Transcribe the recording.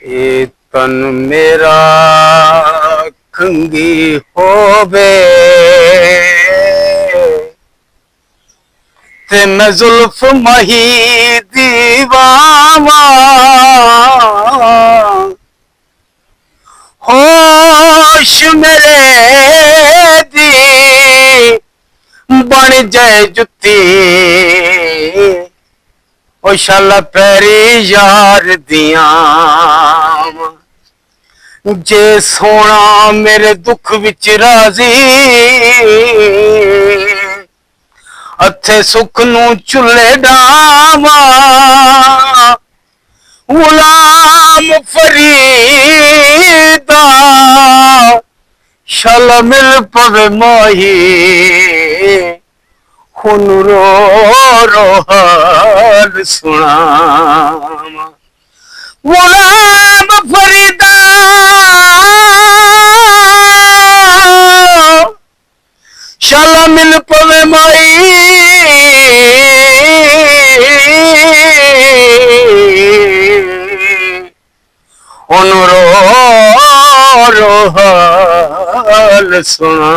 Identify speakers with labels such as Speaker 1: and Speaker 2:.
Speaker 1: ए तन मेरा कंगी होवे ते मैं जुल्फ मही दीवावा होश मेरे दी बन जाए जुत्ती ओ शाला पैरी यार दिया जे सोना मेरे दुख विच राजी अथे सुख नू चुले डावा गुलाम फरीदा शाला मिल पवे माही हुन रो रो हाल सुना गुलाम फरीदा शाला मिल पवे माई हुन रो रो हाल सुना।